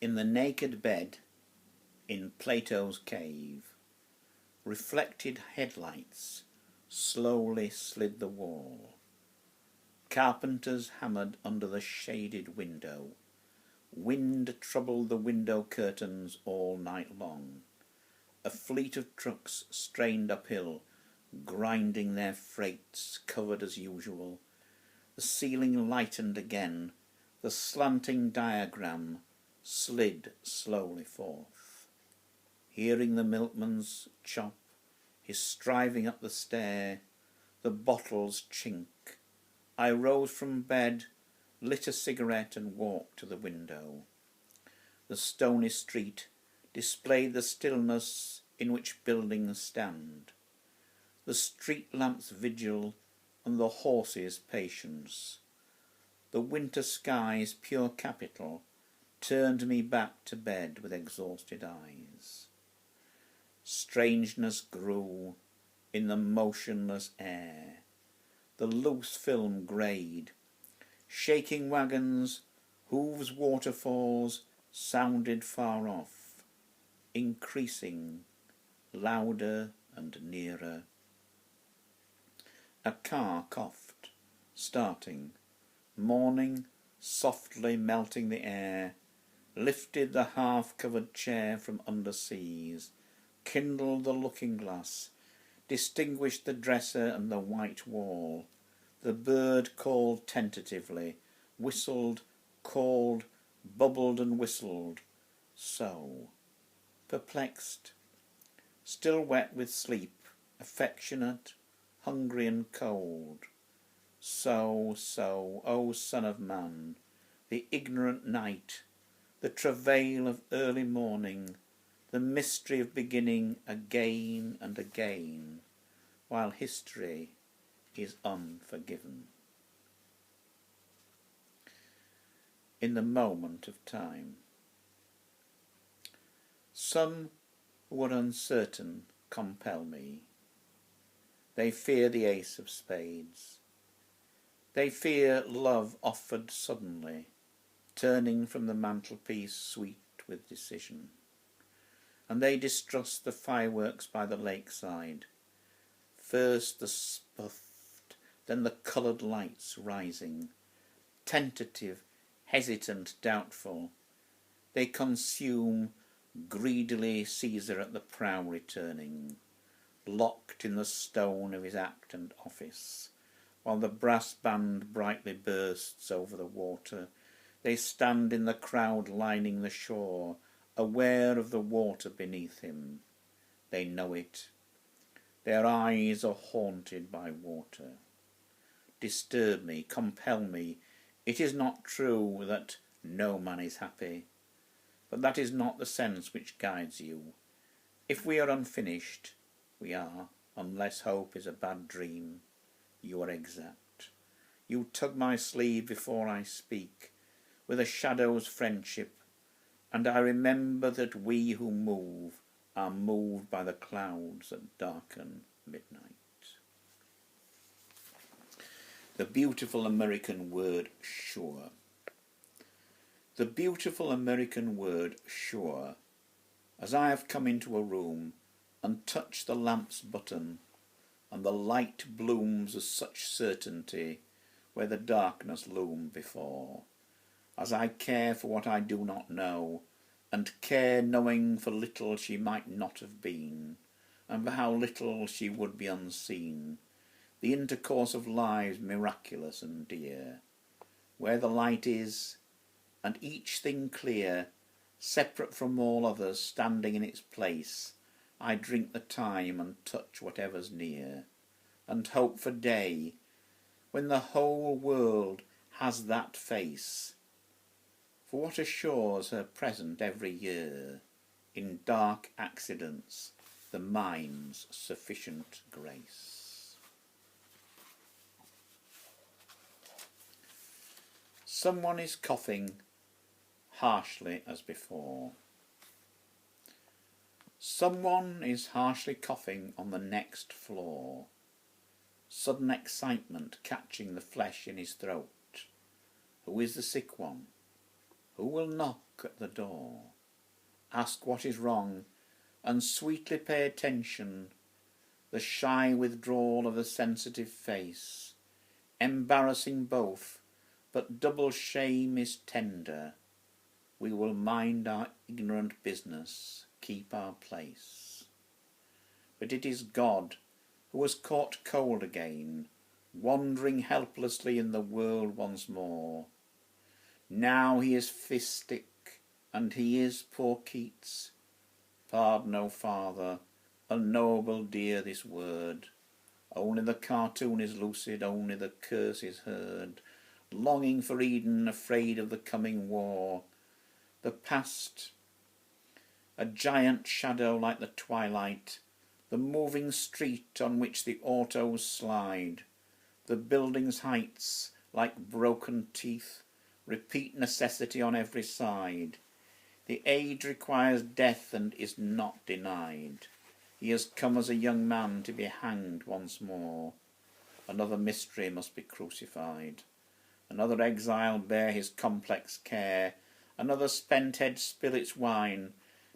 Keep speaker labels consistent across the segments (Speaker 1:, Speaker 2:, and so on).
Speaker 1: In the naked bed in Plato's cave, reflected headlights slowly slid the wall. Carpenters hammered under the shaded window. Wind troubled the window curtains all night long. A fleet of trucks strained uphill, grinding their freights, covered as usual. The ceiling lightened again. The slanting diagram slid slowly forth. Hearing the milkman's chop, his striving up the stair, the bottles chink, I rose from bed, lit a cigarette and walked to the window. The stony street displayed the stillness in which buildings stand, the street lamp's vigil and the horse's patience. The winter sky's pure capital turned me back to bed with exhausted eyes. Strangeness grew in the motionless air. The loose film greyed. Shaking wagons, hooves waterfalls sounded far off, increasing, louder and nearer. A car coughed, starting. Morning, softly melting the air, lifted the half-covered chair from under seas, kindled the looking-glass, distinguished the dresser and the white wall. The bird called tentatively, whistled, called, bubbled and whistled. So, perplexed, still wet with sleep, affectionate, hungry and cold. So, O son of man, the ignorant night, the travail of early morning, the mystery of beginning again and again, while history is unforgiven. In the moment of time. Some who are uncertain compel me. They fear the ace of spades. They fear love offered suddenly, turning from the mantelpiece sweet with decision. And they distrust the fireworks by the lakeside. First the spuffed, then the coloured lights rising, tentative, hesitant, doubtful. They consume greedily Caesar at the prow returning, locked in the stone of his act and office. While the brass band brightly bursts over the water, they stand in the crowd lining the shore, aware of the water beneath him. They know it. Their eyes are haunted by water. Disturb me, compel me. It is not true that no man is happy, but that is not the sense which guides you. If we are unfinished, we are, unless hope is a bad dream. You are exact. You tug my sleeve before I speak, with a shadow's friendship, and I remember that we who move are moved by the clouds that darken midnight. The beautiful American word sure. The beautiful American word sure, as I have come into a room and touched the lamp's button, and the light blooms with such certainty where the darkness loomed before, as I care for what I do not know, and care knowing for little she might not have been, and for how little she would be unseen, the intercourse of lives miraculous and dear, where the light is, and each thing clear, separate from all others, standing in its place, I drink the time and touch whatever's near, and hope for day, when the whole world has that face. For what assures her present every year, in dark accidents, the mind's sufficient grace. Someone is coughing harshly as before. Someone is harshly coughing on the next floor, sudden excitement catching the flesh in his throat. Who is the sick one? Who will knock at the door, ask what is wrong, and sweetly pay attention? The shy withdrawal of a sensitive face, embarrassing both, but double shame is tender. We will mind our ignorant business, keep our place. But it is God who has caught cold again, wandering helplessly in the world once more. Now he is fistic, and he is poor Keats. Pardon, O Father, unknowable dear this word. Only the cartoon is lucid, only the curse is heard. Longing for Eden, afraid of the coming war. The past, a giant shadow like the twilight, the moving street on which the autos slide, the building's heights like broken teeth, repeat necessity on every side. The age requires death and is not denied. He has come as a young man to be hanged once more. Another mystery must be crucified. Another exile bear his complex care. Another spent head spill its wine,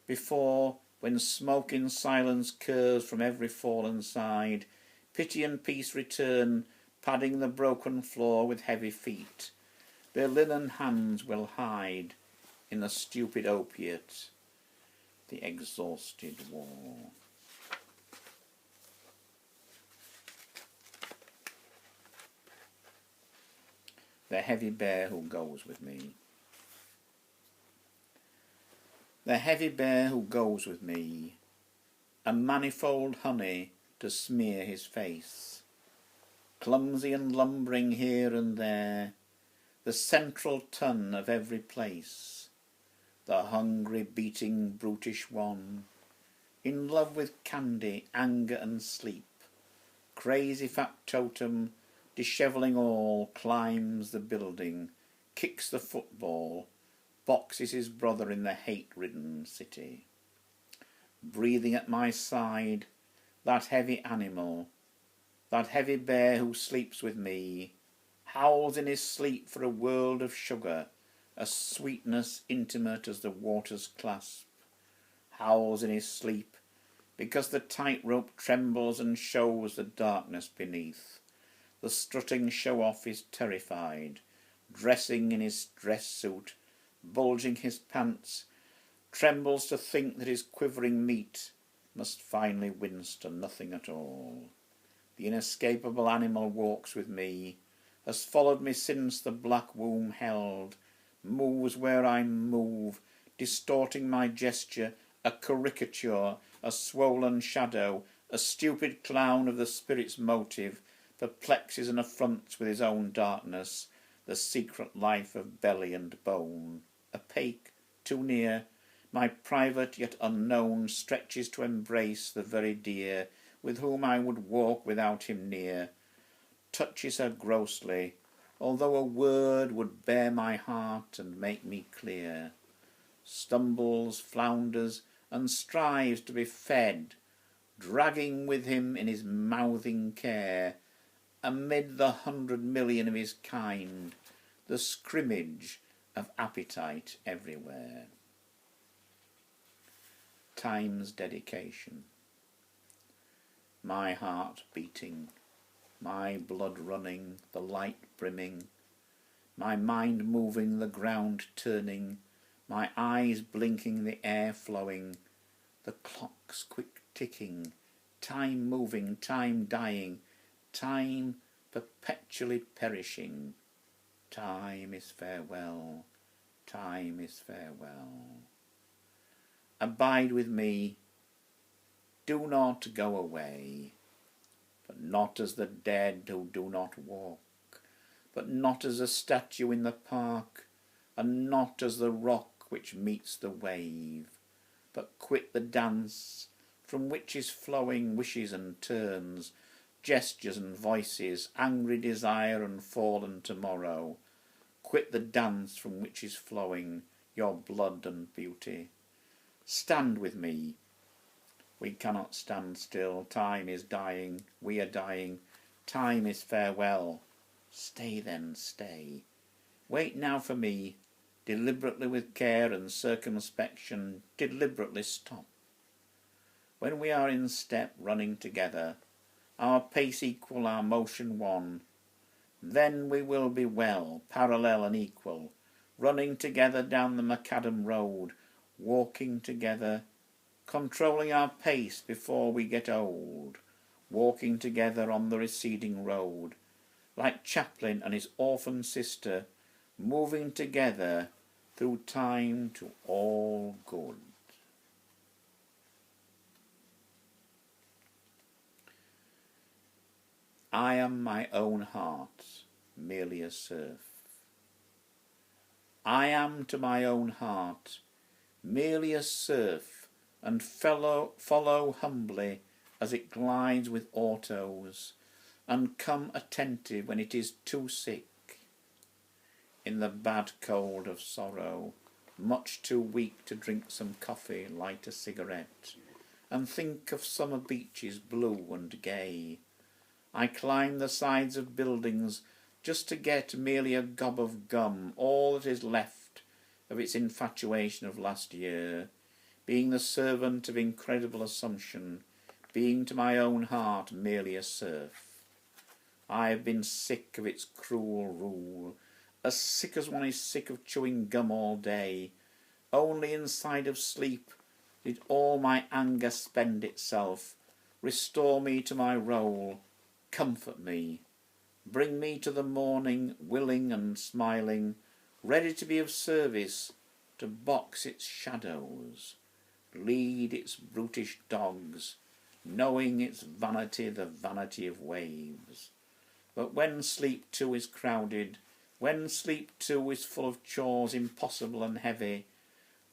Speaker 1: before, when smoke in silence curves from every fallen side, pity and peace return, padding the broken floor with heavy feet. Their linen hands will hide in the stupid opiate, the exhausted war. The heavy bear who goes with me. The heavy bear who goes with me, a manifold honey to smear his face, clumsy and lumbering here and there, the central ton of every place, the hungry beating brutish one, in love with candy, anger and sleep, crazy factotum, dishevelling all, climbs the building, kicks the football, boxes his brother in the hate-ridden city. Breathing at my side, that heavy animal, that heavy bear who sleeps with me, howls in his sleep for a world of sugar, a sweetness intimate as the water's clasp, howls in his sleep because the tightrope trembles and shows the darkness beneath. The strutting show-off is terrified, dressing in his dress suit, bulging his pants, trembles to think that his quivering meat must finally wince to nothing at all. The inescapable animal walks with me, has followed me since the black womb held, moves where I move, distorting my gesture, a caricature, a swollen shadow, a stupid clown of the spirit's motive, perplexes and affronts with his own darkness the secret life of belly and bone. Opaque, too near, my private yet unknown stretches to embrace the very dear with whom I would walk without him near, touches her grossly, although a word would bare my heart and make me clear, stumbles, flounders, and strives to be fed, dragging with him in his mouthing care, amid the 100,000,000 of his kind, the scrimmage of appetite everywhere. Time's dedication. My heart beating, my blood running, the light brimming, my mind moving, the ground turning, my eyes blinking, the air flowing, the clock's quick ticking, time moving, time dying, time perpetually perishing. Time is farewell, time is farewell. Abide with me, do not go away, but not as the dead who do not walk, but not as a statue in the park, and not as the rock which meets the wave, but quit the dance from which is flowing wishes and turns, gestures and voices, angry desire and fallen tomorrow. Quit the dance from which is flowing your blood and beauty. Stand with me. We cannot stand still. Time is dying. We are dying. Time is farewell. Stay then, stay. Wait now for me. deliberately with care and circumspection, deliberately stop. When we are in step, running together, our pace equal, our motion one, then we will be well, parallel and equal, running together down the macadam road, walking together, controlling our pace before we get old, walking together on the receding road, like Chaplin and his orphan sister, moving together through time to all good. I am my own heart, merely a serf. I am to my own heart merely a serf, and follow humbly as it glides with autos, and come attentive when it is too sick, in the bad cold of sorrow, much too weak to drink some coffee, light a cigarette, and think of summer beaches blue and gay. I climb the sides of buildings just to get merely a gob of gum, all that is left of its infatuation of last year, being the servant of incredible assumption, being to my own heart merely a serf. I have been sick of its cruel rule, as sick as one is sick of chewing gum all day. Only inside of sleep did all my anger spend itself. Restore me to my role, comfort me, bring me to the morning, willing and smiling, ready to be of service, to box its shadows, lead its brutish dogs, knowing its vanity the vanity of waves. But when sleep too is crowded, when sleep too is full of chores impossible and heavy,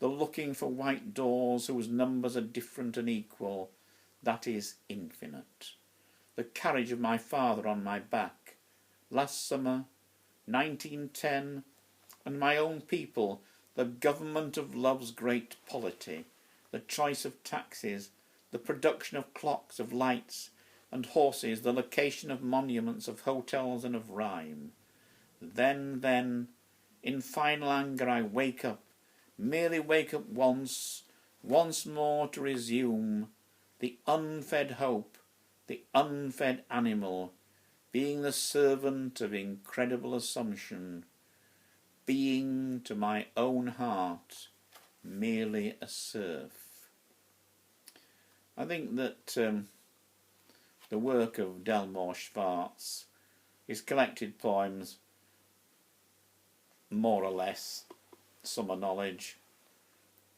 Speaker 1: the looking for white doors whose numbers are different and equal, that is infinite. The carriage of my father on my back, last summer, 1910, and my own people, the government of love's great polity, the choice of taxes, the production of clocks, of lights and horses, the location of monuments, of hotels and of rhyme. Then, in final anger I wake up, merely wake up once more to resume the unfed hope, the unfed animal, being the servant of incredible assumption, being to my own heart merely a serf. I think that the work of Delmore Schwarz, his collected poems, more or less, summer knowledge,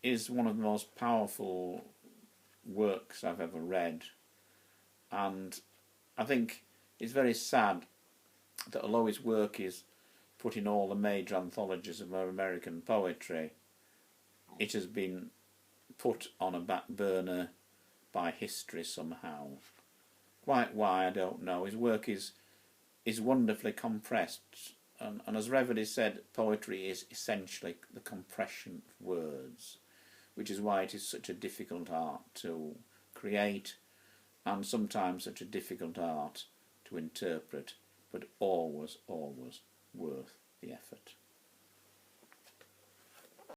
Speaker 1: is one of the most powerful works I've ever read. And I think it's very sad that although his work is put in all the major anthologies of American poetry, it has been put on a back burner by history somehow. Quite why, I don't know. His work is wonderfully compressed, and as Reverdy said, poetry is essentially the compression of words, which is why it is such a difficult art to create, and sometimes such a difficult art to interpret, but always worth the effort.